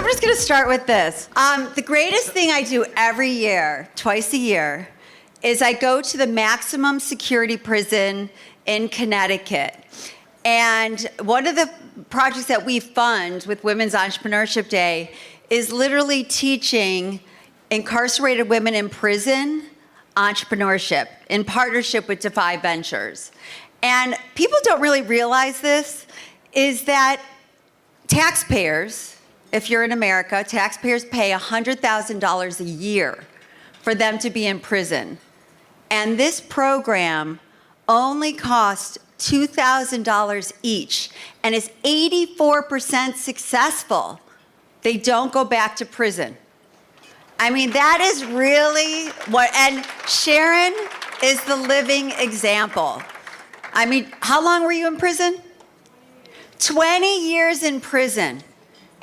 I'm just going to start with this. The greatest thing I do every year, twice a year, is I go to the maximum security prison in Connecticut. And one of the projects that we fund with Women's Entrepreneurship Day is literally teaching incarcerated women in prison entrepreneurship in partnership with Redefining Ventures. And people don't really realize this, is that taxpayers, if you're in America, taxpayers pay $100,000 a year for them to be in prison. And this program only costs $2,000 each and is 84% successful. They don't go back to prison. I mean, that is really what, and Sharon is the living example. I mean, how long were you in prison? 20 years in prison.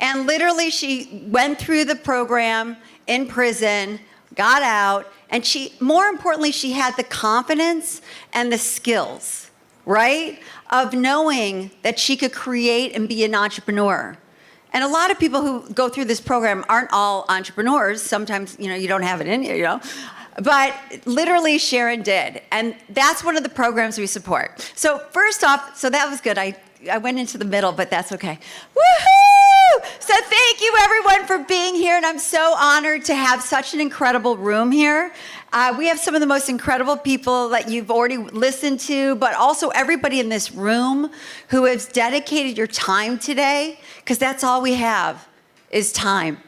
And literally she went through the program in prison, got out, and more importantly, she had the confidence and the skills, right? Of knowing that she could create and be an entrepreneur. And a lot of people who go through this program aren't all entrepreneurs. Sometimes, you don't have it in you, But literally Sharon did. And that's one of the programs we support. So first off, so that was good. I went into the middle, but that's okay. Woohoo! So thank you everyone for being here. And I'm so honored to have such an incredible room here. We have some of the most incredible people that you've already listened to, but also everybody in this room who has dedicated your time today, because that's all we have is time.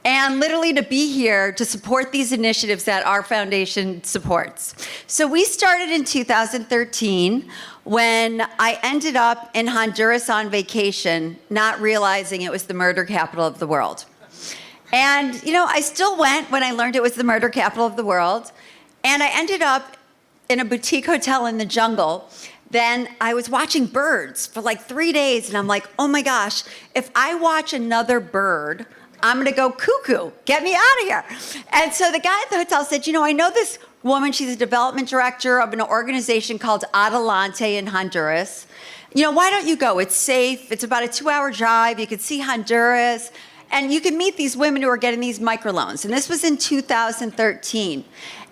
And literally to be here to support these initiatives that our foundation supports. So we started in 2013 when I ended up in Honduras on vacation, not realizing it was the murder capital of the world. And, I still went when I learned it was the murder capital of the world. And I ended up in a boutique hotel in the jungle. Then I was watching birds for like 3 days. And I'm like, oh my gosh, if I watch another bird, I'm going to go cuckoo. Get me out of here. And so the guy at the hotel said, I know this woman. She's a development director of an organization called Adelante in Honduras. Why don't you go? It's safe. It's about a 2-hour drive. You could see Honduras. And you can meet these women who are getting these microloans. And this was in 2013.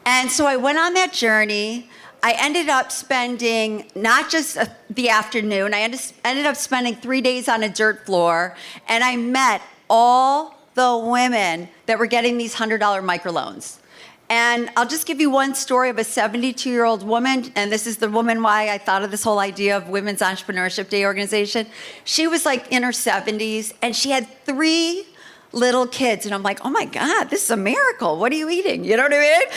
And so I went on that journey. I ended up spending not just the afternoon, I ended up spending 3 days on a dirt floor. And I met all the women that were getting these $100 microloans. And I'll just give you one story of a 72-year-old woman, and this is the woman why I thought of this whole idea of Women's Entrepreneurship Day organization. She was like in her 70s, and she had 3 little kids. And I'm like, oh my God, this is a miracle. What are you eating? You know what I mean?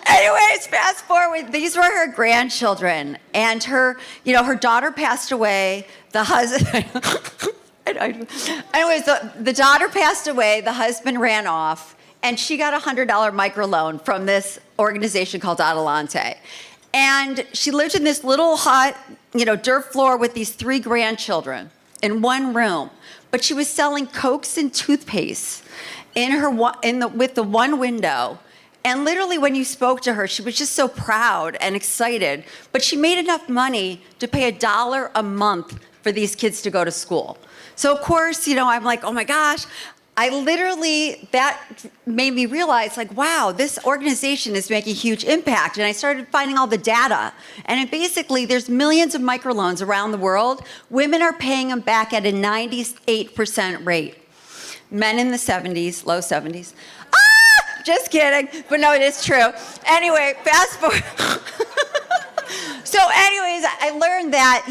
Anyways, fast forward. These were her grandchildren. And her daughter passed away. The husband... Anyways, the daughter passed away. The husband ran off. And she got a $100 microloan from this organization called Adelante. And she lived in this little hut, dirt floor with these 3 grandchildren in one room. But she was selling Cokes and toothpaste with the one window. And literally when you spoke to her, she was just so proud and excited. But she made enough money to pay $1 a month for these kids to go to school. So of course, I'm like, oh my gosh. That made me realize, wow, this organization is making a huge impact. And I started finding all the data. And basically, there's millions of microloans around the world. Women are paying them back at a 98% rate. Men in the 70s, low 70s. Just kidding. But no, it is true. Anyway, fast forward. So anyways, I learned that,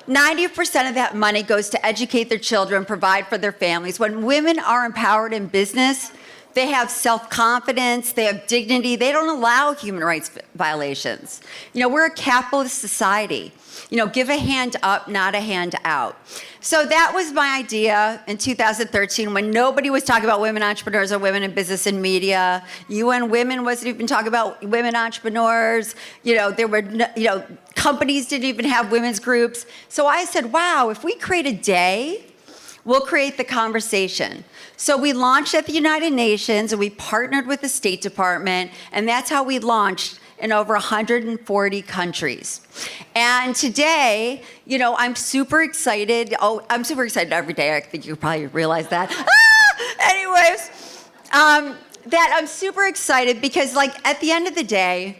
90% of that money goes to educate their children, provide for their families. When women are empowered in business, they have self-confidence, they have dignity, they don't allow human rights violations. We're a capitalist society. Give a hand up, not a hand out. So that was my idea in 2013 when nobody was talking about women entrepreneurs or women in business and media. UN Women wasn't even talking about women entrepreneurs. There were, companies didn't even have women's groups. So I said, wow, if we create a day, we'll create the conversation. So we launched at the United Nations and we partnered with the State Department, and that's how we launched in over 140 countries. And today, I'm super excited. Oh, I'm super excited every day. I think you probably realize that. Anyways, that I'm super excited because, at the end of the day,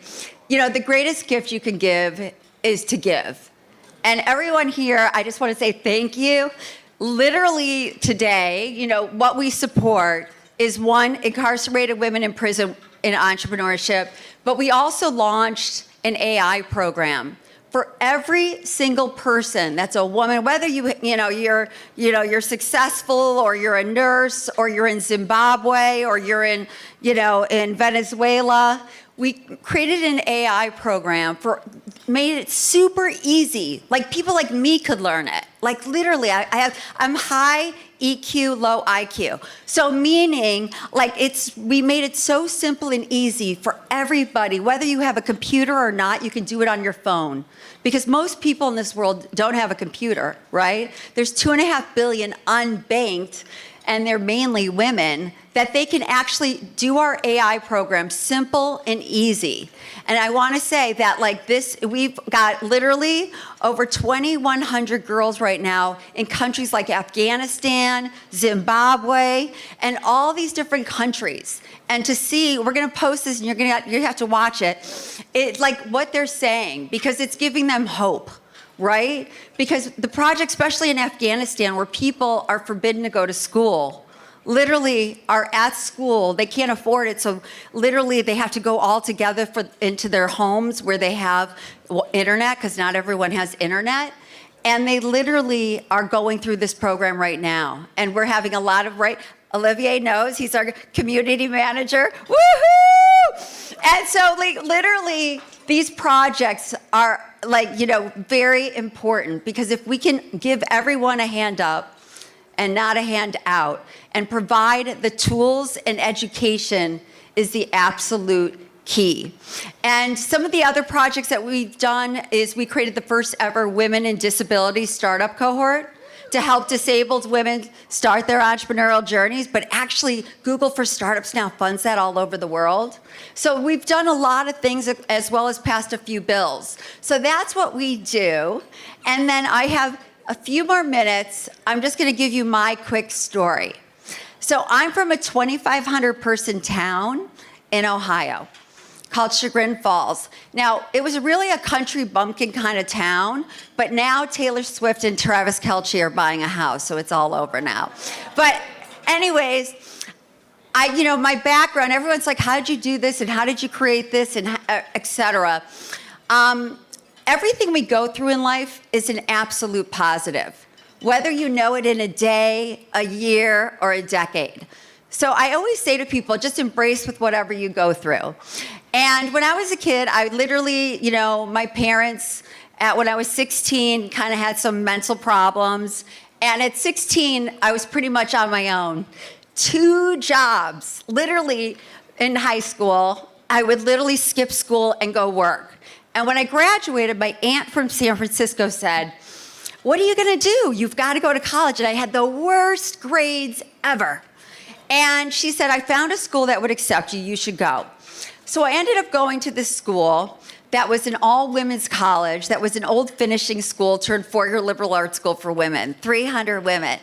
the greatest gift you can give is to give. And everyone here, I just want to say thank you. Literally today, what we support is one, incarcerated women in prison in entrepreneurship, but we also launched an AI program for every single person that's a woman, whether you're successful or you're a nurse or you're in Zimbabwe or you're in Venezuela. We created an AI program made it super easy. People like me could learn it. Literally, I'm high EQ, low IQ. So meaning, we made it so simple and easy for everybody. Whether you have a computer or not, you can do it on your phone. Because most people in this world don't have a computer, right? There's 2.5 billion unbanked, and they're mainly women, that they can actually do our AI program simple and easy. And I want to say that we've got literally over 2,100 girls right now in countries like Afghanistan, Zimbabwe, and all these different countries. And to see, we're going to post this and you have to watch it. It's what they're saying, because it's giving them hope. Right? Because the project, especially in Afghanistan, where people are forbidden to go to school, literally are at school, they can't afford it, so literally they have to go all together into their homes where they have internet, because not everyone has internet, and they literally are going through this program right now. And we're having a lot of, Olivier knows, he's our community manager, woohoo! And so literally, these projects are very important, because if we can give everyone a hand up and not a hand out and provide the tools and education is the absolute key. And some of the other projects that we've done is we created the first ever Women in Disability startup cohort to help disabled women start their entrepreneurial journeys, but actually Google for Startups now funds that all over the world. So we've done a lot of things, as well as passed a few bills. So that's what we do. And then I have a few more minutes. I'm just going to give you my quick story. So I'm from a 2,500 person town in Ohio called Chagrin Falls. Now, it was really a country bumpkin kind of town, but now Taylor Swift and Travis Kelce are buying a house, so it's all over now. But anyways, my background, everyone's like, how did you do this, and how did you create this, and et cetera. Everything we go through in life is an absolute positive, whether you know it in a day, a year, or a decade. So I always say to people, just embrace with whatever you go through. And when I was a kid, I literally, my parents, when I was 16, kind of had some mental problems. And at 16, I was pretty much on my own. 2 jobs, literally in high school. I would literally skip school and go work. And when I graduated, my aunt from San Francisco said, "What are you going to do? You've got to go to college." And I had the worst grades ever. And she said, "I found a school that would accept you. You should go." So I ended up going to this school that was an all-women's college, that was an old finishing school turned 4-year liberal arts school for women, 300 women.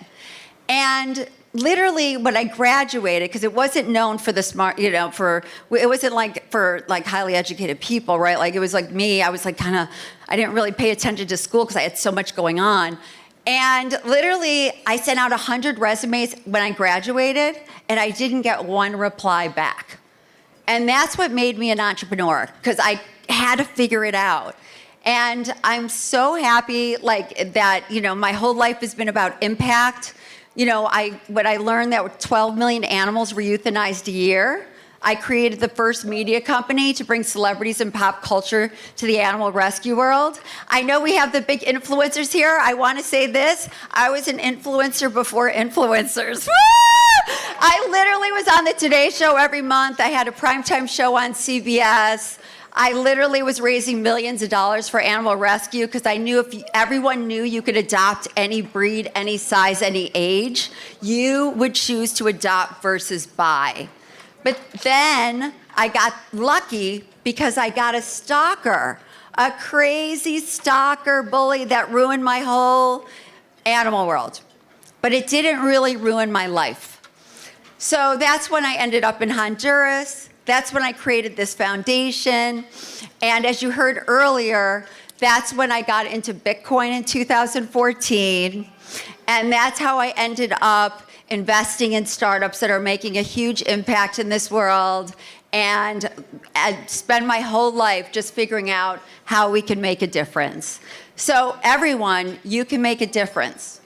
And literally when I graduated, because it wasn't known for the smart, it wasn't for highly educated people, right? It was like me, I was I didn't really pay attention to school because I had so much going on. And literally, I sent out 100 resumes when I graduated, and I didn't get one reply back. And that's what made me an entrepreneur, because I had to figure it out. And I'm so happy that, my whole life has been about impact. When I learned that 12 million animals were euthanized a year, I created the first media company to bring celebrities and pop culture to the animal rescue world. I know we have the big influencers here. I want to say this. I was an influencer before influencers. I literally was on the Today Show every month. I had a primetime show on CBS. I literally was raising millions of dollars for animal rescue because I knew if everyone knew you could adopt any breed, any size, any age, you would choose to adopt versus buy. But then I got lucky because I got a stalker, a crazy stalker bully that ruined my whole animal world. But it didn't really ruin my life. So that's when I ended up in Honduras. That's when I created this foundation. And as you heard earlier, that's when I got into Bitcoin in 2014. And that's how I ended up investing in startups that are making a huge impact in this world. And I spend my whole life just figuring out how we can make a difference. So everyone, you can make a difference.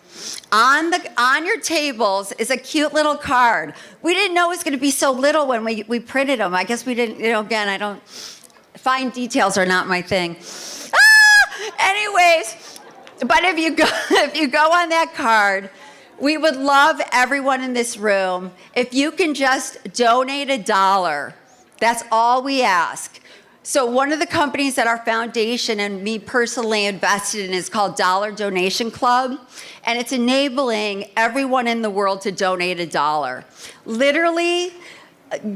On your tables is a cute little card. We didn't know it was going to be so little when we printed them. I guess we didn't, again, fine details are not my thing. Anyways, but if you go on that card, we would love everyone in this room. If you can just donate $1, that's all we ask. So one of the companies that our foundation and me personally invested in is called Dollar Donation Club, and it's enabling everyone in the world to donate $1. Literally,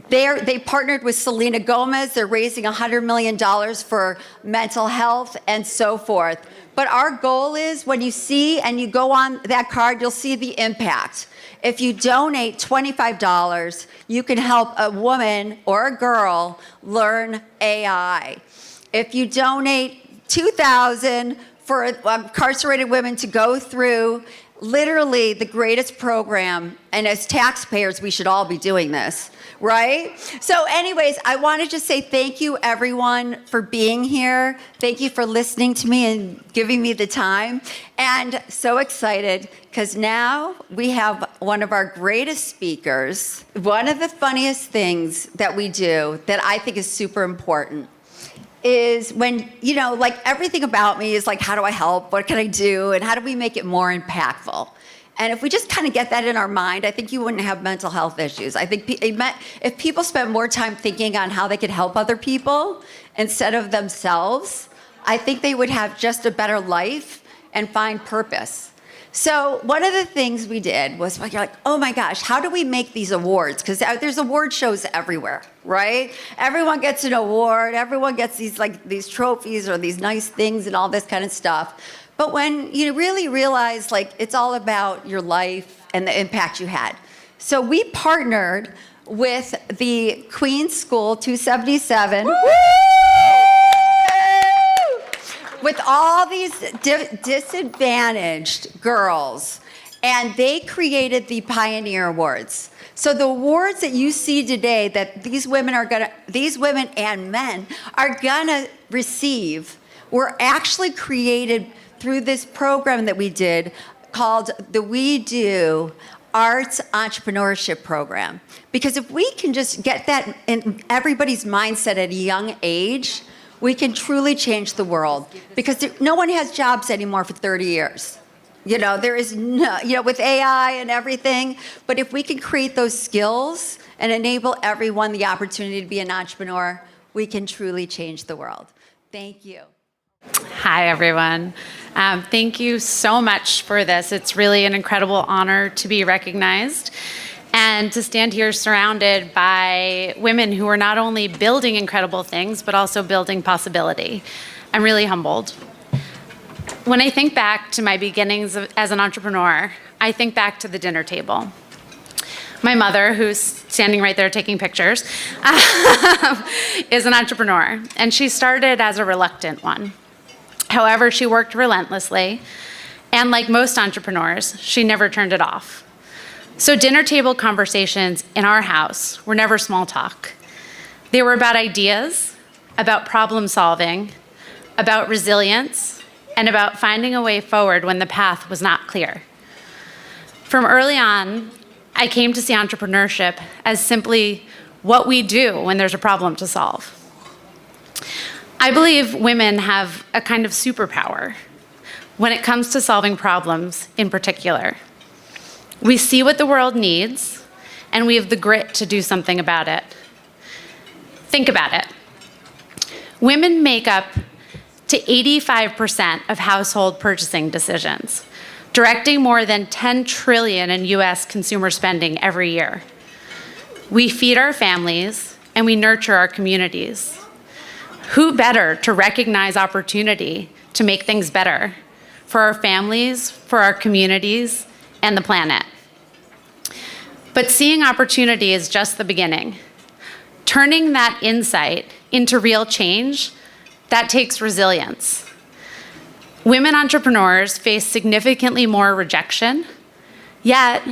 they partnered with Selena Gomez. They're raising $100 million for mental health and so forth. But our goal is when you see and you go on that card, you'll see the impact. If you donate $25, you can help a woman or a girl learn AI. If you donate $2,000 for incarcerated women to go through literally the greatest program, and as taxpayers, we should all be doing this, right? So anyways, I wanted to say thank you, everyone, for being here. Thank you for listening to me and giving me the time. And so excited, because now we have one of our greatest speakers. One of the funniest things that we do that I think is super important is when, everything about me is like, how do I help? What can I do? And how do we make it more impactful? And if we just kind of get that in our mind, I think you wouldn't have mental health issues. I think if people spent more time thinking on how they could help other people instead of themselves, I think they would have just a better life and find purpose. So one of the things we did was like, oh my gosh, how do we make these awards? Because there's award shows everywhere, right? Everyone gets an award. Everyone gets these trophies or these nice things and all this kind of stuff. But when you really realize it's all about your life and the impact you had. So we partnered with the Queen's School 277. Woo! With all these disadvantaged girls, and they created the Pioneer Awards. So the awards that you see today that these women and men are gonna receive were actually created through this program that we did called the We Do Arts Entrepreneurship Program. Because if we can just get that in everybody's mindset at a young age, we can truly change the world, because no one has jobs anymore for 30 years. There is no, with AI and everything, but if we can create those skills and enable everyone the opportunity to be an entrepreneur, we can truly change the world. Thank you. Hi, everyone. Thank you so much for this. It's really an incredible honor to be recognized and to stand here surrounded by women who are not only building incredible things, but also building possibility. I'm really humbled. When I think back to my beginnings as an entrepreneur, I think back to the dinner table. My mother, who's standing right there taking pictures, is an entrepreneur, and she started as a reluctant one. However, she worked relentlessly, and like most entrepreneurs, she never turned it off. So dinner table conversations in our house were never small talk. They were about ideas, about problem solving, about resilience, and about finding a way forward when the path was not clear. From early on, I came to see entrepreneurship as simply what we do when there's a problem to solve. I believe women have a kind of superpower when it comes to solving problems in particular. We see what the world needs, and we have the grit to do something about it. Think about it. Women make up to 85% of household purchasing decisions, directing more than $10 trillion in US consumer spending every year. We feed our families, and we nurture our communities. Who better to recognize opportunity to make things better for our families, for our communities, and the planet? But seeing opportunity is just the beginning. Turning that insight into real change, that takes resilience. Women entrepreneurs face significantly more rejection, yet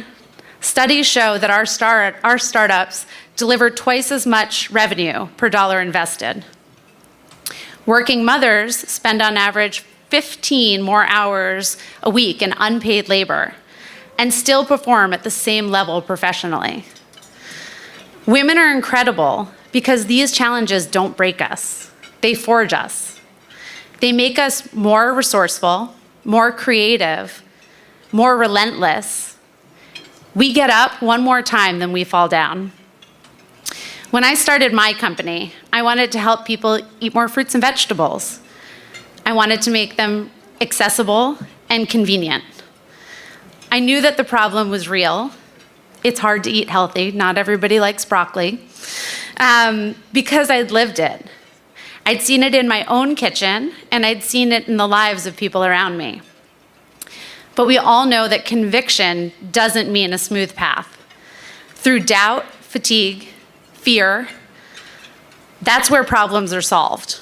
studies show that our startups deliver twice as much revenue per dollar invested. Working mothers spend on average 15 more hours a week in unpaid labor and still perform at the same level professionally. Women are incredible because these challenges don't break us, they forge us. They make us more resourceful, more creative, more relentless. We get up one more time than we fall down. When I started my company, I wanted to help people eat more fruits and vegetables. I wanted to make them accessible and convenient. I knew that the problem was real. It's hard to eat healthy. Not everybody likes broccoli. Because I'd lived it. I'd seen it in my own kitchen, and I'd seen it in the lives of people around me. But we all know that conviction doesn't mean a smooth path. Through doubt, fatigue, fear, that's where problems are solved.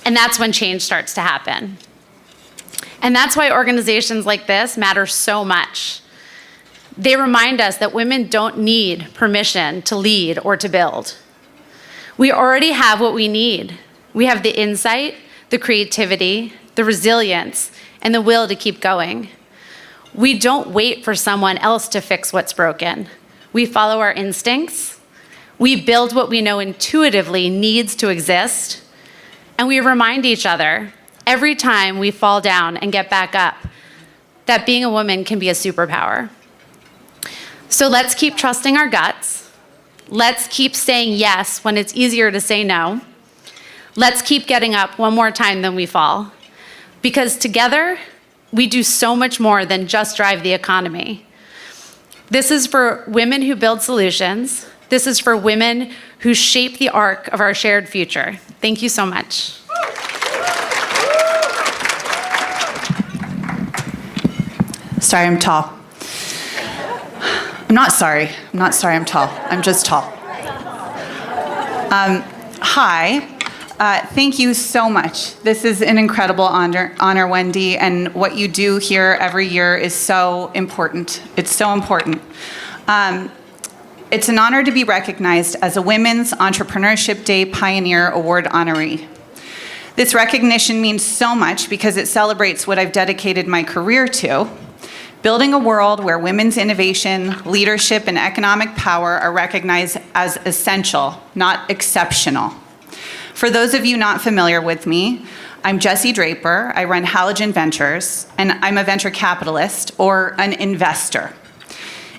And that's when change starts to happen. And that's why organizations like this matter so much. They remind us that women don't need permission to lead or to build. We already have what we need. We have the insight, the creativity, the resilience, and the will to keep going. We don't wait for someone else to fix what's broken. We follow our instincts. We build what we know intuitively needs to exist. And we remind each other every time we fall down and get back up that being a woman can be a superpower. So let's keep trusting our guts. Let's keep saying yes when it's easier to say no. Let's keep getting up one more time than we fall. Because together, we do so much more than just drive the economy. This is for women who build solutions. This is for women who shape the arc of our shared future. Thank you so much. Sorry, I'm tall. I'm not sorry I'm tall. I'm just tall. Hi. Thank you so much. This is an incredible honor, Wendy, and what you do here every year is so important. It's so important. It's an honor to be recognized as a Women's Entrepreneurship Day Pioneer Award honoree. This recognition means so much because it celebrates what I've dedicated my career to, building a world where women's innovation, leadership, and economic power are recognized as essential, not exceptional. For those of you not familiar with me, I'm Jesse Draper. I run Halogen Ventures, and I'm a venture capitalist or an investor.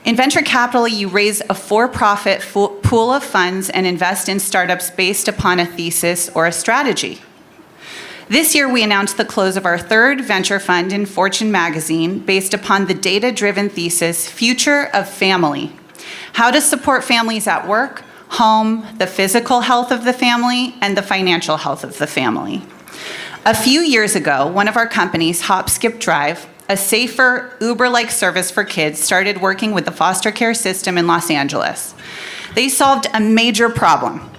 In venture capital, you raise a for-profit pool of funds and invest in startups based upon a thesis or a strategy. This year, we announced the close of our third venture fund in Fortune magazine based upon the data-driven thesis, Future of Family: how to support families at work, home, the physical health of the family, and the financial health of the family. A few years ago, one of our companies, Hop, Skip, Drive, a safer Uber-like service for kids, started working with the foster care system in Los Angeles. They solved a major problem: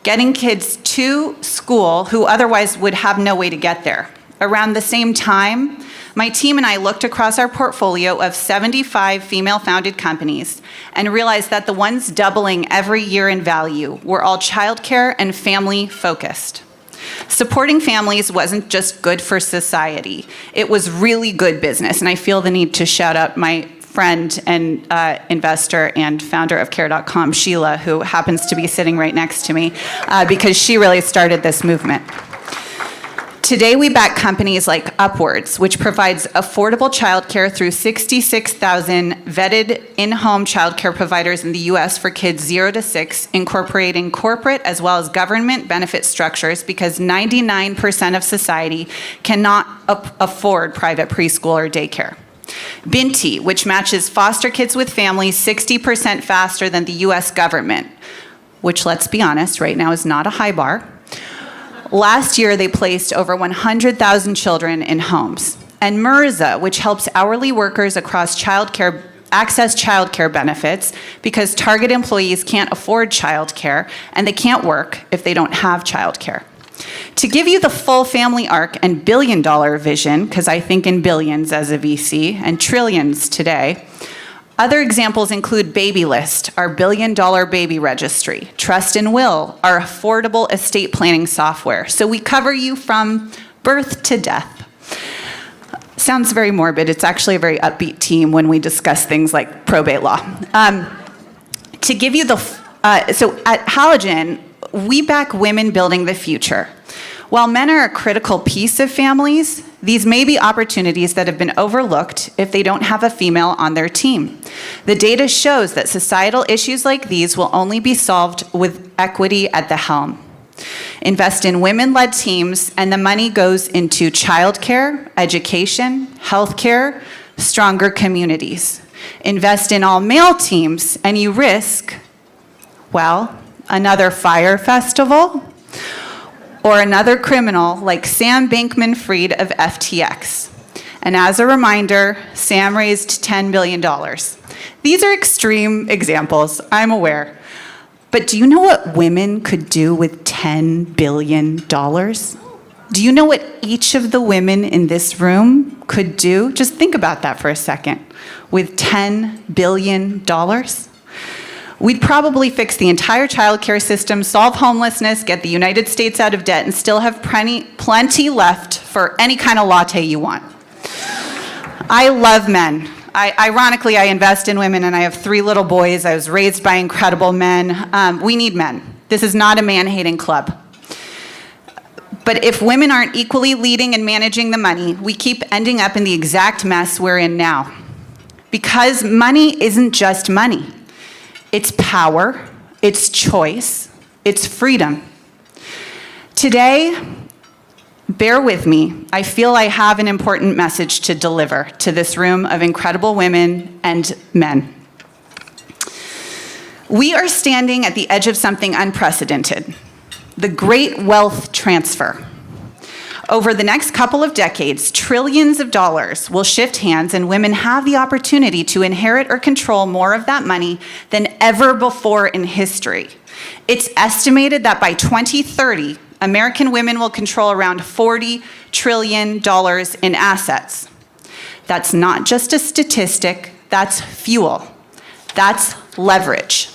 getting kids to school who otherwise would have no way to get there. Around the same time, my team and I looked across our portfolio of 75 female-founded companies and realized that the ones doubling every year in value were all childcare and family-focused. Supporting families wasn't just good for society. It was really good business, and I feel the need to shout out my friend and investor and founder of Care.com, Sheila, who happens to be sitting right next to me, because she really started this movement. Today, we back companies like Upwards, which provides affordable childcare through 66,000 vetted in-home childcare providers in the US for kids 0 to 6, incorporating corporate as well as government benefit structures because 99% of society cannot afford private preschool or daycare. Binti, which matches foster kids with families 60% faster than the US government, which, let's be honest, right now is not a high bar. Last year, they placed over 100,000 children in homes. And MRSA, which helps hourly workers across childcare access childcare benefits because Target employees can't afford childcare and they can't work if they don't have childcare. To give you the full family arc and billion-dollar vision, because I think in billions as a VC and trillions today, other examples include BabyList, our billion-dollar baby registry, Trust and Will, our affordable estate planning software. So we cover you from birth to death. Sounds very morbid. It's actually a very upbeat team when we discuss things like probate law. To give you the, so at Halogen, we back women building the future. While men are a critical piece of families, these may be opportunities that have been overlooked if they don't have a female on their team. The data shows that societal issues like these will only be solved with equity at the helm. Invest in women-led teams, and the money goes into childcare, education, healthcare, stronger communities. Invest in all-male teams, and you risk, well, another fire festival or another criminal like Sam Bankman-Fried of FTX. And as a reminder, Sam raised $10 billion. These are extreme examples, I'm aware. But do you know what women could do with $10 billion? Do you know what each of the women in this room could do? Just think about that for a second. With $10 billion? We'd probably fix the entire childcare system, solve homelessness, get the United States out of debt, and still have plenty left for any kind of latte you want. I love men. Ironically, I invest in women, and I have 3 little boys. I was raised by incredible men. We need men. This is not a man-hating club. But if women aren't equally leading and managing the money, we keep ending up in the exact mess we're in now. Because money isn't just money. It's power, it's choice, it's freedom. Today, bear with me, I feel I have an important message to deliver to this room of incredible women and men. We are standing at the edge of something unprecedented, the great wealth transfer. Over the next couple of decades, trillions of dollars will shift hands, and women have the opportunity to inherit or control more of that money than ever before in history. It's estimated that by 2030, American women will control around $40 trillion in assets. That's not just a statistic, that's fuel. That's leverage.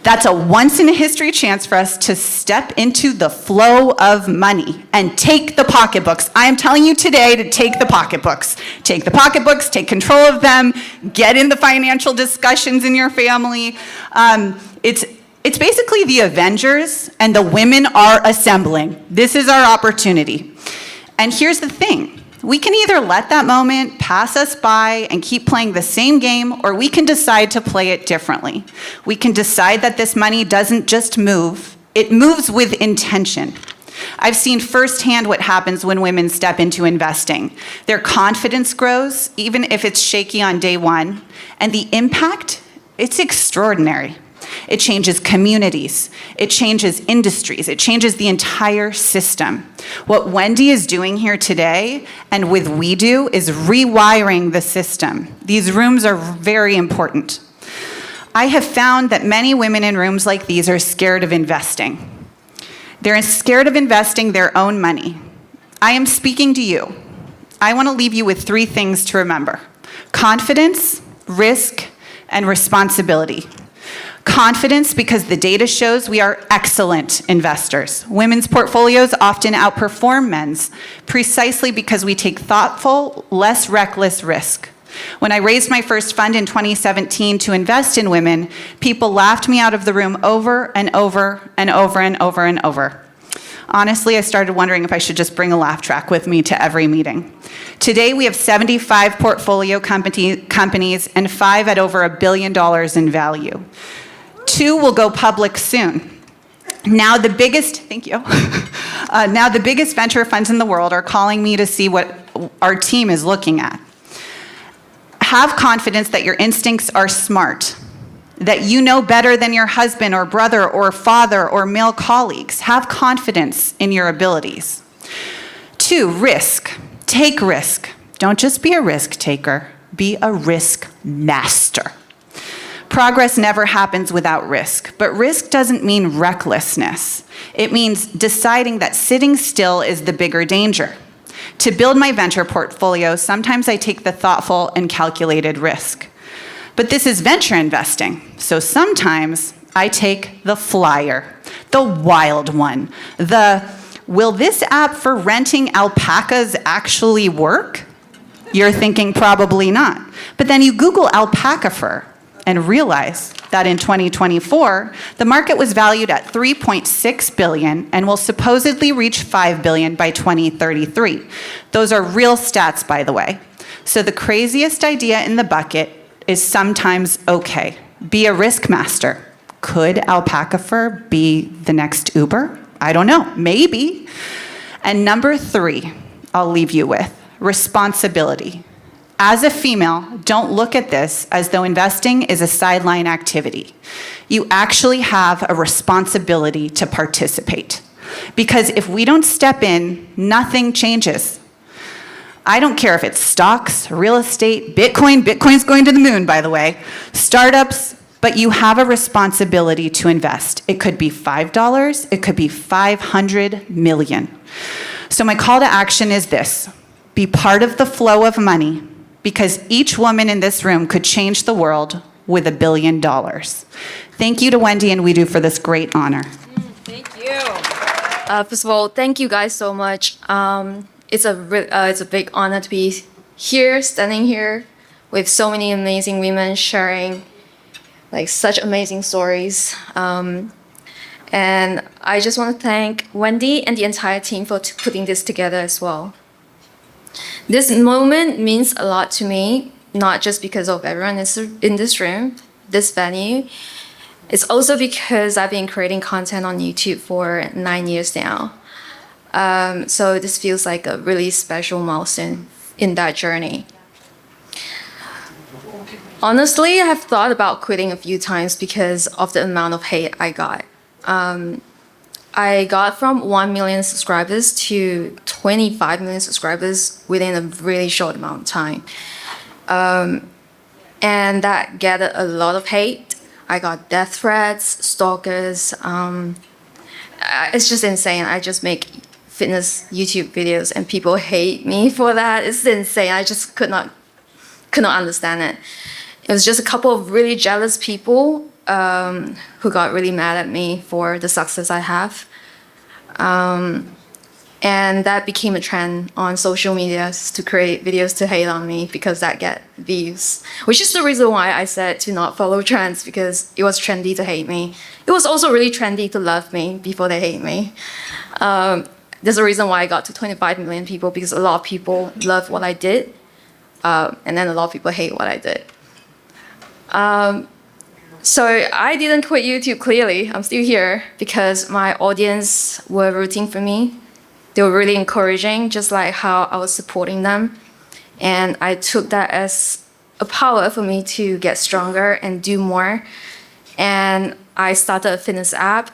That's a once-in-a-history chance for us to step into the flow of money and take the pocketbooks. I am telling you today to take the pocketbooks. Take the pocketbooks, take control of them, get in the financial discussions in your family. It's basically the Avengers, and the women are assembling. This is our opportunity. And here's the thing. We can either let that moment pass us by and keep playing the same game, or we can decide to play it differently. We can decide that this money doesn't just move, it moves with intention. I've seen firsthand what happens when women step into investing. Their confidence grows, even if it's shaky on day one, and the impact, it's extraordinary. It changes communities, it changes industries, it changes the entire system. What Wendy is doing here today, and with We Do, is rewiring the system. These rooms are very important. I have found that many women in rooms like these are scared of investing. They're scared of investing their own money. I am speaking to you. I want to leave you with 3 things to remember: confidence, risk, and responsibility. Confidence, because the data shows we are excellent investors. Women's portfolios often outperform men's, precisely because we take thoughtful, less reckless risk. When I raised my first fund in 2017 to invest in women, people laughed me out of the room over and over and over and over and over. Honestly, I started wondering if I should just bring a laugh track with me to every meeting. Today, we have 75 portfolio companies and 5 at over $1 billion in value. 2 will go public soon. Now the biggest venture funds in the world are calling me to see what our team is looking at. Have confidence that your instincts are smart. that you know better than your husband or brother or father or male colleagues. Have confidence in your abilities. 2, risk. Take risk. Don't just be a risk taker, be a risk master. Progress never happens without risk, but risk doesn't mean recklessness. It means deciding that sitting still is the bigger danger. To build my venture portfolio, sometimes I take the thoughtful and calculated risk. But this is venture investing, so sometimes I take the flyer, the wild one, will this app for renting alpacas actually work? You're thinking probably not. But then you Google alpaca fur and realize that in 2024, the market was valued at $3.6 billion and will supposedly reach $5 billion by 2033. Those are real stats, by the way. So the craziest idea in the bucket is sometimes okay. Be a risk master. Could alpaca fur be the next Uber? I don't know, maybe. And number 3, I'll leave you with, responsibility. As a female, don't look at this as though investing is a sideline activity. You actually have a responsibility to participate. Because if we don't step in, nothing changes. I don't care if it's stocks, real estate, Bitcoin's going to the moon, by the way, startups, but you have a responsibility to invest. It could be $5, it could be 500 million. So my call to action is this: be part of the flow of money, because each woman in this room could change the world with $1 billion. Thank you to Wendy and WeDo for this great honor. Thank you. First of all, thank you guys so much. It's a big honor to be here, standing here with so many amazing women sharing like such amazing stories. And I just want to thank Wendy and the entire team for putting this together as well. This moment means a lot to me, not just because of everyone in this room, this venue. It's also because I've been creating content on YouTube for 9 years now. So this feels like a really special milestone in that journey. Honestly, I have thought about quitting a few times because of the amount of hate I got. I got from 1 million subscribers to 25 million subscribers within a really short amount of time. And that gathered a lot of hate. I got death threats, stalkers. It's just insane. I just make fitness YouTube videos and people hate me for that. It's insane. I just could not understand it. It was just a couple of really jealous people who got really mad at me for the success I have. And that became a trend on social media to create videos to hate on me because that get views. Which is the reason why I said to not follow trends, because it was trendy to hate me. It was also really trendy to love me before they hate me. There's a reason why I got to 25 million people, because a lot of people love what I did, and then a lot of people hate what I did. So I didn't quit YouTube, clearly. I'm still here because my audience were rooting for me. They were really encouraging, just like how I was supporting them. And I took that as a power for me to get stronger and do more. And I started a fitness app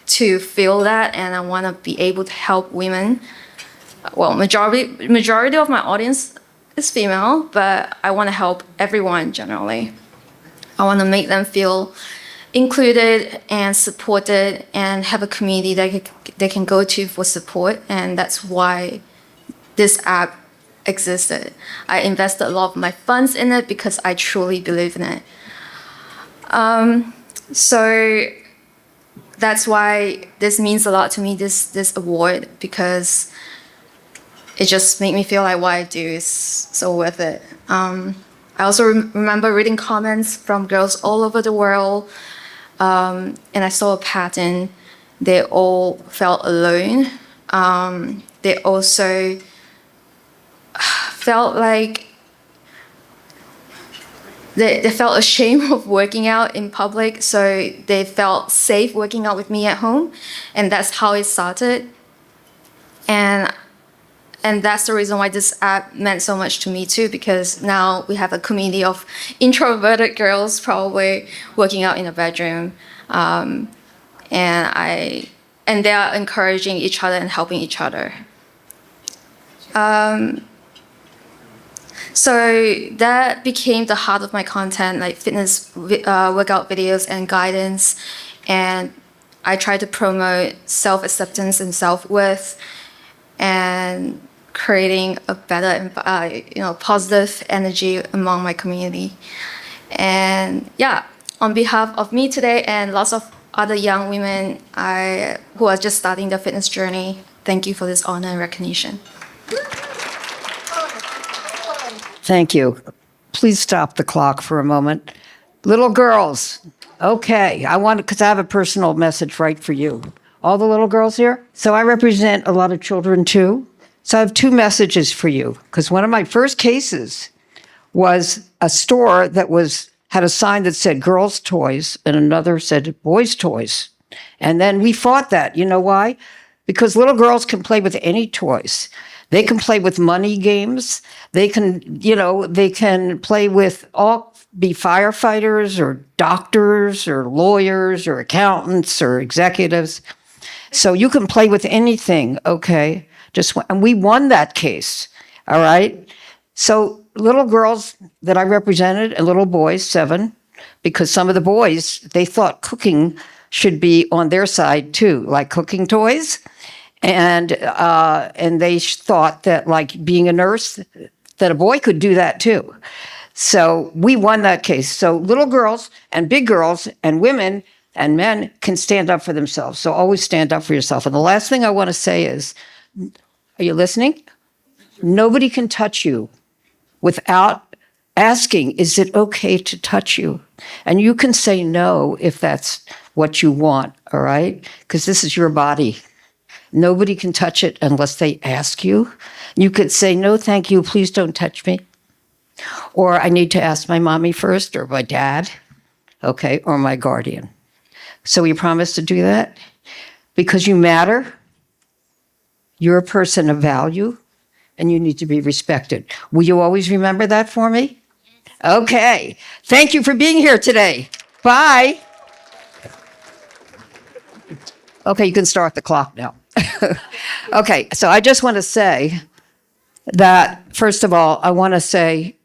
to feel that, and I want to be able to help women. Well, majority of my audience is female, but I want to help everyone generally. I want to make them feel included and supported and have a community that they can go to for support. And that's why this app existed. I invested a lot of my funds in it because I truly believe in it. So that's why this means a lot to me, this award, because it just made me feel like what I do is so worth it. I also remember reading comments from girls all over the world, and I saw a pattern. They all felt alone. They also felt like they felt ashamed of working out in public, so they felt safe working out with me at home, and that's how it started. And And that's the reason why this app meant so much to me too, because now we have a community of introverted girls probably working out in a bedroom. And they are encouraging each other and helping each other. So that became the heart of my content, like fitness workout videos and guidance. And I try to promote self-acceptance and self-worth and creating a better, positive energy among my community. And yeah, on behalf of me today and lots of other young women who are just starting their fitness journey, thank you for this honor and recognition. Thank you. Please stop the clock for a moment. Little girls, okay, because I have a personal message right for you. All the little girls here? So I represent a lot of children too. So I have two messages for you, because one of my first cases was a store that had a sign that said girls' toys and another said boys' toys. And then we fought that. You know why? Because little girls can play with any toys. They can play with money games. They can play with be firefighters or doctors or lawyers or accountants or executives. So you can play with anything, okay? And we won that case, all right? So little girls that I represented and little boys, 7, because some of the boys, they thought cooking should be on their side too, like cooking toys. And they thought that, like being a nurse, that a boy could do that too. So we won that case. So little girls and big girls and women and men can stand up for themselves. So always stand up for yourself. And the last thing I want to say is, are you listening? Nobody can touch you without asking, is it okay to touch you? And you can say no if that's what you want, all right? Because this is your body. Nobody can touch it unless they ask you. You could say, no, thank you, please don't touch me. Or I need to ask my mommy first, or my dad, okay, or my guardian. So you promise to do that? Because you matter. You're a person of value, and you need to be respected. Will you always remember that for me? Okay. Thank you for being here today. Bye. Okay, you can start the clock now. Okay, so I just want to say that, first of all, I want to say,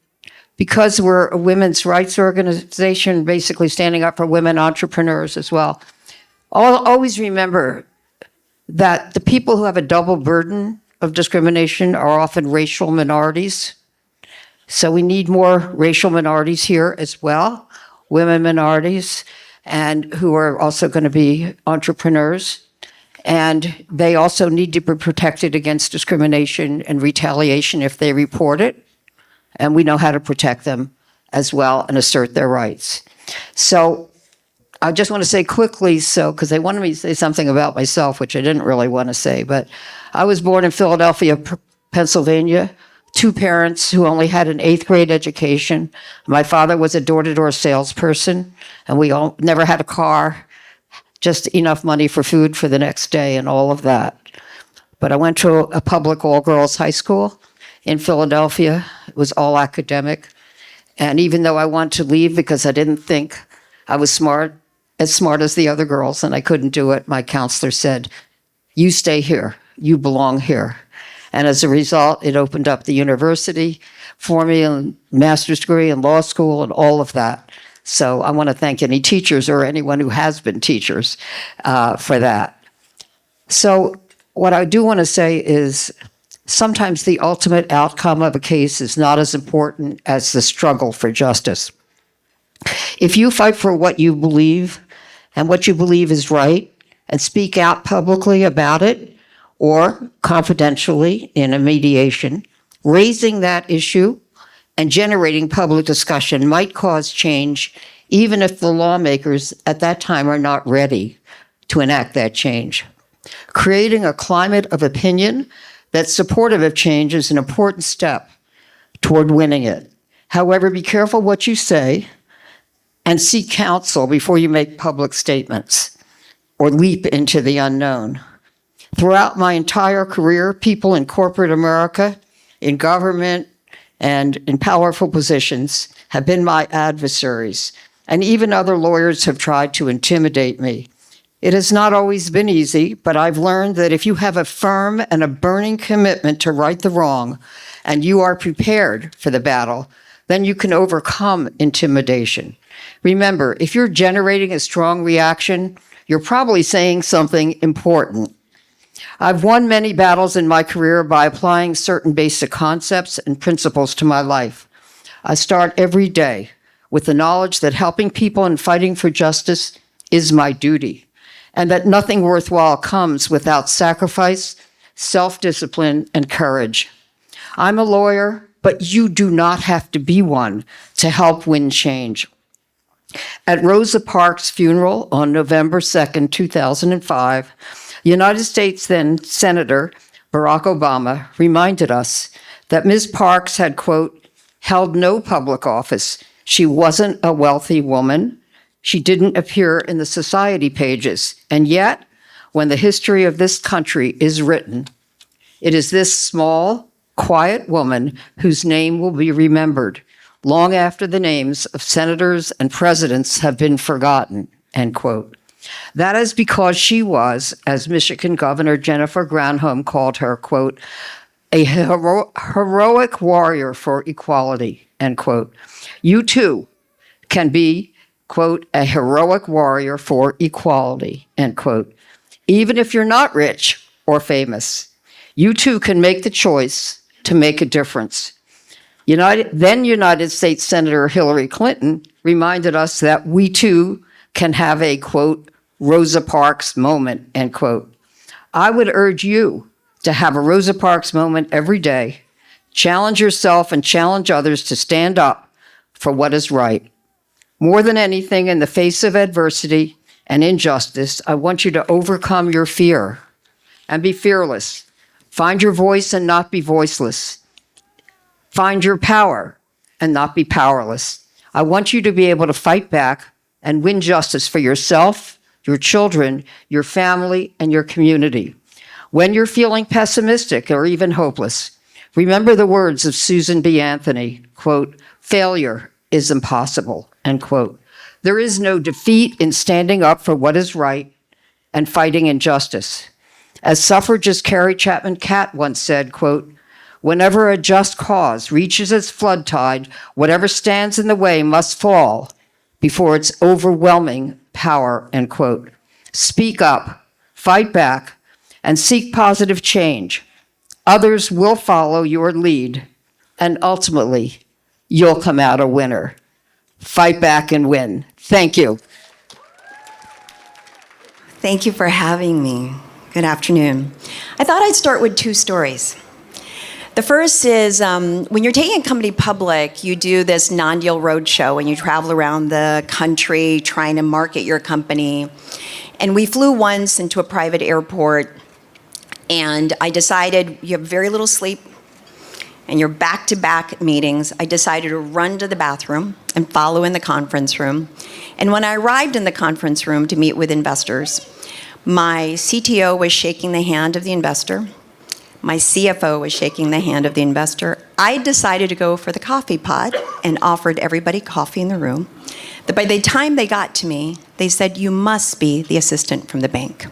because we're a women's rights organization, basically standing up for women entrepreneurs as well, always remember that the people who have a double burden of discrimination are often racial minorities. So we need more racial minorities here as well, women minorities, and who are also going to be entrepreneurs. And they also need to be protected against discrimination and retaliation if they report it. And we know how to protect them as well and assert their rights. So I just want to say quickly, because they wanted me to say something about myself, which I didn't really want to say, but I was born in Philadelphia, Pennsylvania, 2 parents who only had an 8th grade education. My father was a door-to-door salesperson, and we all never had a car, just enough money for food for the next day and all of that. But I went to a public all-girls high school in Philadelphia. It was all academic. And even though I wanted to leave because I didn't think I was as smart as the other girls, and I couldn't do it, my counselor said, you stay here, you belong here. And as a result, it opened up the university for me, and master's degree and law school and all of that. So I want to thank any teachers or anyone who has been teachers for that. So what I do want to say is sometimes the ultimate outcome of a case is not as important as the struggle for justice. If you fight for what you believe and what you believe is right and speak out publicly about it or confidentially in a mediation, raising that issue and generating public discussion might cause change, even if the lawmakers at that time are not ready to enact that change. Creating a climate of opinion that's supportive of change is an important step toward winning it. However, be careful what you say and seek counsel before you make public statements or leap into the unknown. throughout my entire career, people in corporate America, in government, and in powerful positions have been my adversaries, and even other lawyers have tried to intimidate me. It has not always been easy, but I've learned that if you have a firm and a burning commitment to right the wrong, and you are prepared for the battle, then you can overcome intimidation. Remember, if you're generating a strong reaction, you're probably saying something important. I've won many battles in my career by applying certain basic concepts and principles to my life. I start every day with the knowledge that helping people and fighting for justice is my duty, and that nothing worthwhile comes without sacrifice, self-discipline, and courage. I'm a lawyer, but you do not have to be one to help win change. At Rosa Parks' funeral on November 2nd, 2005, United States then Senator Barack Obama reminded us that Ms. Parks had, quote, held no public office. She wasn't a wealthy woman. She didn't appear in the society pages. And yet, when the history of this country is written, it is this small, quiet woman whose name will be remembered long after the names of senators and presidents have been forgotten, end quote. That is because she was, as Michigan Governor Jennifer Granholm called her, quote, a heroic warrior for equality, end quote. You too can be, quote, a heroic warrior for equality, end quote. Even if you're not rich or famous, you too can make the choice to make a difference. Then United States Senator Hillary Clinton reminded us that we too can have a, quote, Rosa Parks moment, end quote. I would urge you to have a Rosa Parks moment every day. Challenge yourself and challenge others to stand up for what is right. More than anything, in the face of adversity and injustice, I want you to overcome your fear and be fearless. Find your voice and not be voiceless. Find your power and not be powerless. I want you to be able to fight back and win justice for yourself, your children, your family, and your community. When you're feeling pessimistic or even hopeless, remember the words of Susan B. Anthony, quote, failure is impossible, end quote. There is no defeat in standing up for what is right and fighting injustice. As suffragist Carrie Chapman Catt once said, quote, whenever a just cause reaches its flood tide, whatever stands in the way must fall before its overwhelming power, end quote. Speak up, fight back, and seek positive change. Others will follow your lead, and ultimately, you'll come out a winner. Fight back and win. Thank you. Thank you for having me. Good afternoon. I thought I'd start with two stories. The first is when you're taking a company public, you do this non-deal roadshow and you travel around the country trying to market your company. And we flew once into a private airport, and I decided you have very little sleep and you're back-to-back meetings. I decided to run to the bathroom and follow in the conference room. And when I arrived in the conference room to meet with investors, my CTO was shaking the hand of the investor. My CFO was shaking the hand of the investor. I decided to go for the coffee pot and offered everybody coffee in the room. But by the time they got to me, they said, you must be the assistant from the bank.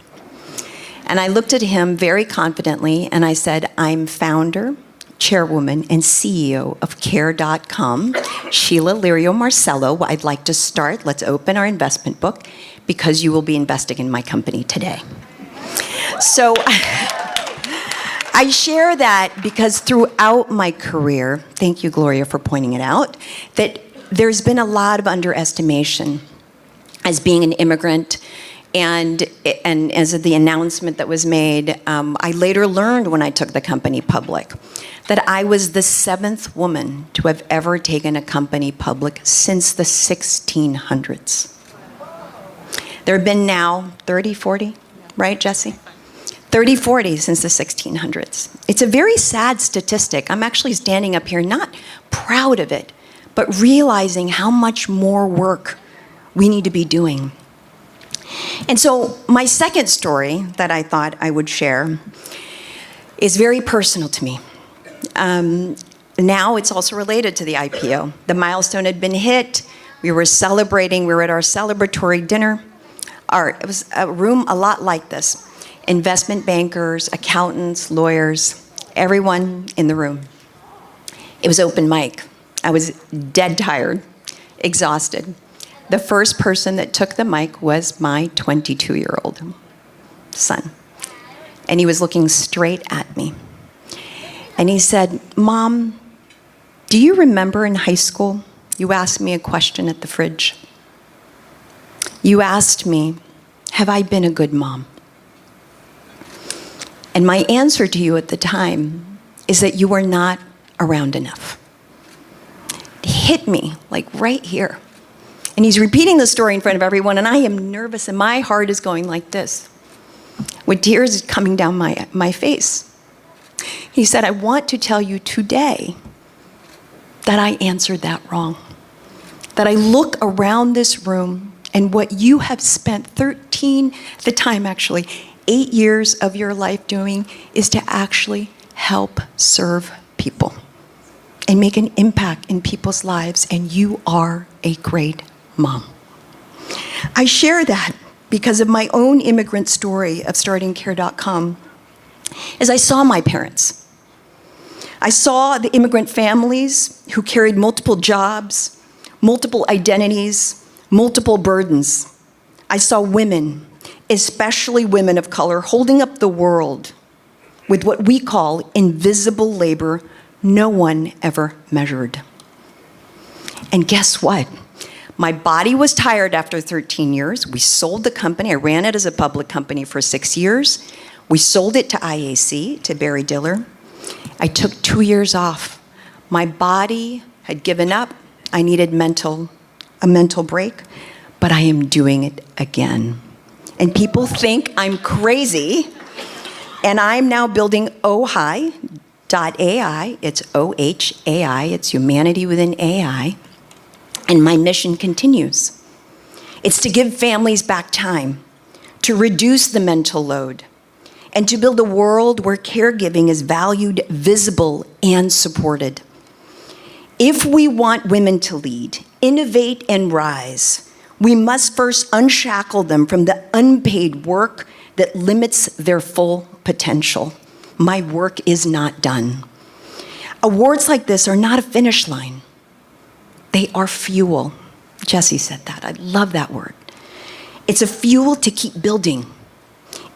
And I looked at him very confidently and I said, I'm founder, chairwoman, and CEO of Care.com, Sheila Lirio Marcelo. I'd like to start. Let's open our investment book because you will be investing in my company today. So I share that because throughout my career, thank you, Gloria, for pointing it out, that there's been a lot of underestimation as being an immigrant. And as of the announcement that was made, I later learned when I took the company public that I was the 7th woman to have ever taken a company public since the 1600s. There have been now 30, 40, right, Jesse? 30, 40 since the 1600s. It's a very sad statistic. I'm actually standing up here not proud of it, but realizing how much more work we need to be doing. And so my second story that I thought I would share is very personal to me. Now it's also related to the IPO. The milestone had been hit. We were celebrating. We were at our celebratory dinner. It was a room a lot like this. Investment bankers, accountants, lawyers, everyone in the room. It was open mic. I was dead tired, exhausted. The first person that took the mic was my 22-year-old son. And he was looking straight at me. And he said, "Mom, do you remember in high school, you asked me a question at the fridge? You asked me, have I been a good mom? And my answer to you at the time is that you were not around enough." It hit me, like right here. And he's repeating the story in front of everyone, and I am nervous, and my heart is going like this, with tears coming down my face. He said, "I want to tell you today that I answered that wrong. That I look around this room, and what you have spent 13, at the time actually, 8 years of your life doing is to actually help serve people and make an impact in people's lives, and you are a great mom." I share that because of my own immigrant story of starting Care.com. As I saw my parents, I saw the immigrant families who carried multiple jobs, multiple identities, multiple burdens. I saw women, especially women of color, holding up the world with what we call invisible labor no one ever measured. And guess what? My body was tired after 13 years. We sold the company. I ran it as a public company for 6 years. We sold it to IAC, to Barry Diller. I took 2 years off. My body had given up. I needed a mental break, but I am doing it again. And people think I'm crazy, and I'm now building Ohai.ai. It's OHAI. It's humanity within AI. And my mission continues. It's to give families back time, to reduce the mental load, and to build a world where caregiving is valued, visible, and supported. If we want women to lead, innovate, and rise, we must first unshackle them from the unpaid work that limits their full potential. My work is not done. Awards like this are not a finish line. They are fuel. Jesse said that. I love that word. It's a fuel to keep building.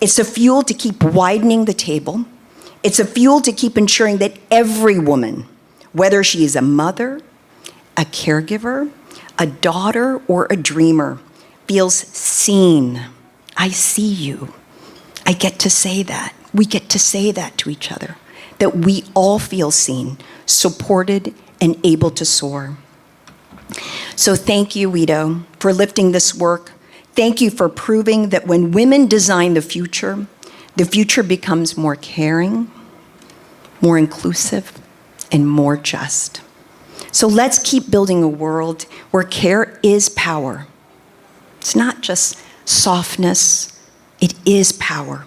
It's a fuel to keep widening the table. It's a fuel to keep ensuring that every woman, whether she is a mother, a caregiver, a daughter, or a dreamer, feels seen. I see you. I get to say that. We get to say that to each other, that we all feel seen, supported, and able to soar. So thank you, Guido, for lifting this work. Thank you for proving that when women design the future becomes more caring, more inclusive, and more just. So let's keep building a world where care is power. It's not just softness, it is power.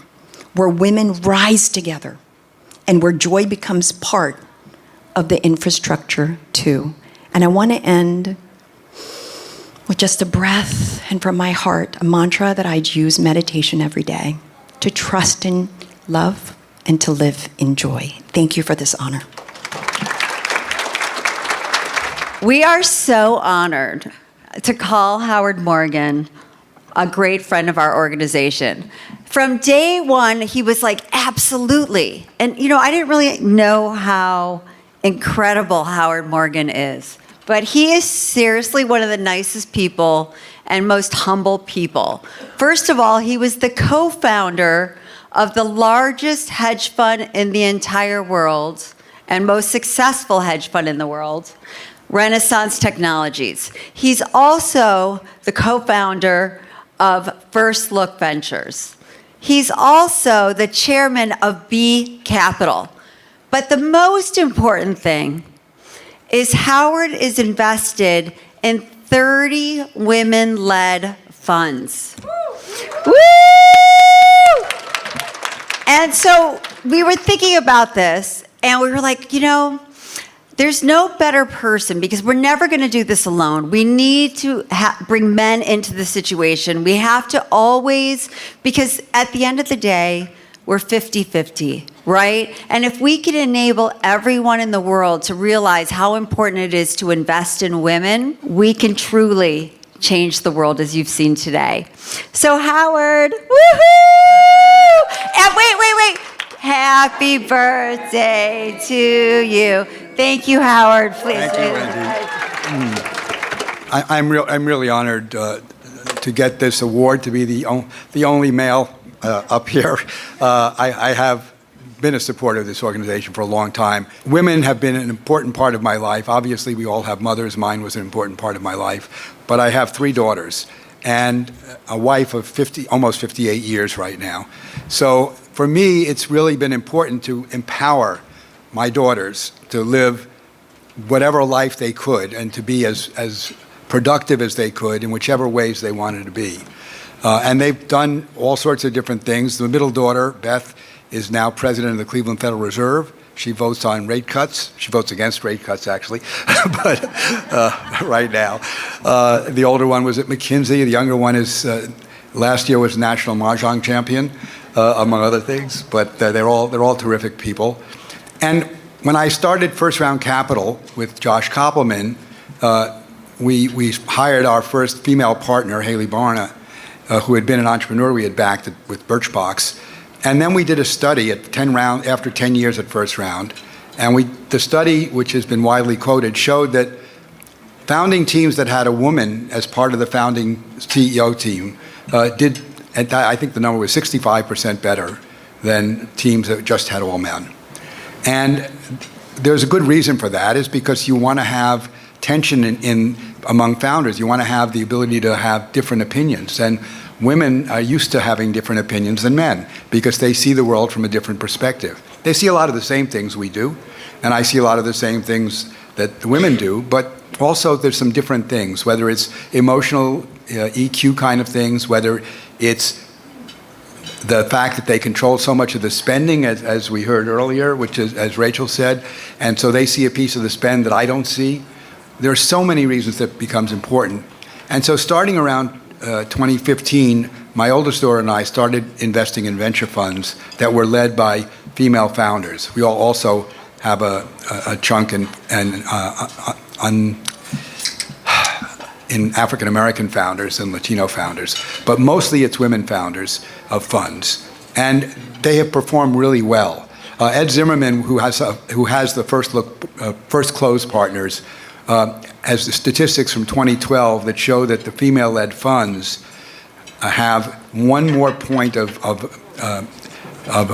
Where women rise together and where joy becomes part of the infrastructure too. And I want to end with just a breath and from my heart, a mantra that I use meditation every day, to trust in love and to live in joy. Thank you for this honor. We are so honored to call Howard Morgan a great friend of our organization. From day one, he was like, absolutely. And I didn't really know how incredible Howard Morgan is. But he is seriously one of the nicest people and most humble people. First of all, he was the co-founder of the largest hedge fund in the entire world and most successful hedge fund in the world, Renaissance Technologies. He's also the co-founder of First Look Ventures. He's also the chairman of B Capital. But the most important thing is Howard is invested in 30 women-led funds. Woo! And so we were thinking about this, and we were like, there's no better person, because we're never going to do this alone. We need to bring men into the situation. We have to always, because at the end of the day, we're 50-50, right? And if we can enable everyone in the world to realize how important it is to invest in women, we can truly change the world, as you've seen today. So Howard, woohoo! And wait. Happy birthday to you. Thank you, Howard. Please. Thank you, Wendy. I'm really honored to get this award, to be the only male up here. I have been a supporter of this organization for a long time. Women have been an important part of my life. Obviously, we all have mothers. Mine was an important part of my life. But I have 3 daughters and a wife of almost 58 years right now. So for me, it's really been important to empower my daughters to live whatever life they could and to be as productive as they could in whichever ways they wanted to be. And they've done all sorts of different things. The middle daughter, Beth, is now president of the Cleveland Federal Reserve. She votes on rate cuts. She votes against rate cuts, actually, but right now. The older one was at McKinsey. The younger one is, last year was national mahjong champion, among other things. But they're all terrific people. And when I started First Round Capital with Josh Koppelman, we hired our first female partner, Haley Barna, who had been an entrepreneur we had backed with Birchbox. And then we did a study after 10 years at First Round. And the study, which has been widely quoted, showed that founding teams that had a woman as part of the founding CEO team did, and I think the number was 65% better than teams that just had all men. And there's a good reason for that, is because you want to have tension among founders. You want to have the ability to have different opinions. And women are used to having different opinions than men because they see the world from a different perspective. They see a lot of the same things we do, and I see a lot of the same things that the women do, but also there's some different things, whether it's emotional EQ kind of things, whether it's the fact that they control so much of the spending, as we heard earlier, which is, as Rachel said, and so they see a piece of the spend that I don't see. There are so many reasons that becomes important. And so starting around 2015, my oldest daughter and I started investing in venture funds that were led by female founders. We all also have a chunk in African American founders and Latino founders, but mostly it's women founders of funds, and they have performed really well. Ed Zimmerman, who has the First Close partners, has the statistics from 2012 that show that the female-led funds have one more point of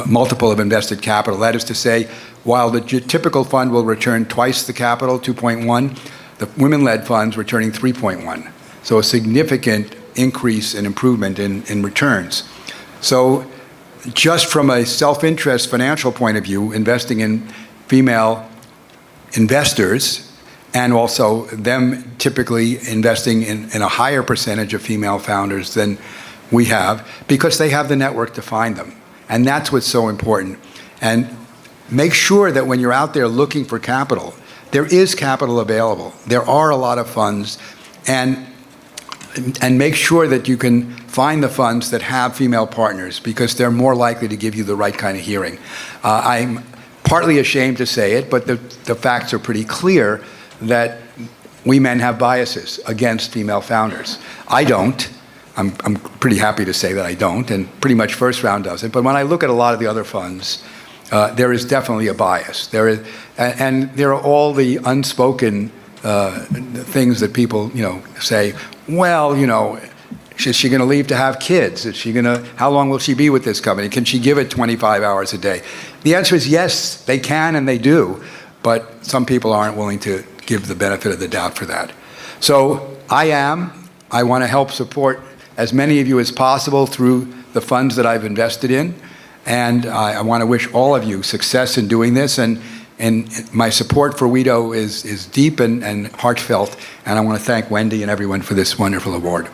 multiple of invested capital. That is to say, while the typical fund will return twice the capital, 2.1, the women-led funds returning 3.1. So a significant increase and improvement in returns. So just from a self-interest financial point of view, investing in female investors, and also them typically investing in a higher percentage of female founders than we have, because they have the network to find them. And that's what's so important. And make sure that when you're out there looking for capital, there is capital available. There are a lot of funds, and make sure that you can find the funds that have female partners, because they're more likely to give you the right kind of hearing. I'm partly ashamed to say it, but the facts are pretty clear that we men have biases against female founders. I don't. I'm pretty happy to say that I don't, and pretty much First Round doesn't. But when I look at a lot of the other funds, there is definitely a bias. And there are all the unspoken things that people, say. Well, is she going to leave to have kids? How long will she be with this company? Can she give it 25 hours a day? The answer is yes, they can and they do, but some people aren't willing to give the benefit of the doubt for that. So I want to help support as many of you as possible through the funds that I've invested in, and I want to wish all of you success in doing this, and my support for WIDO is deep and heartfelt, and I want to thank Wendy and everyone for this wonderful award.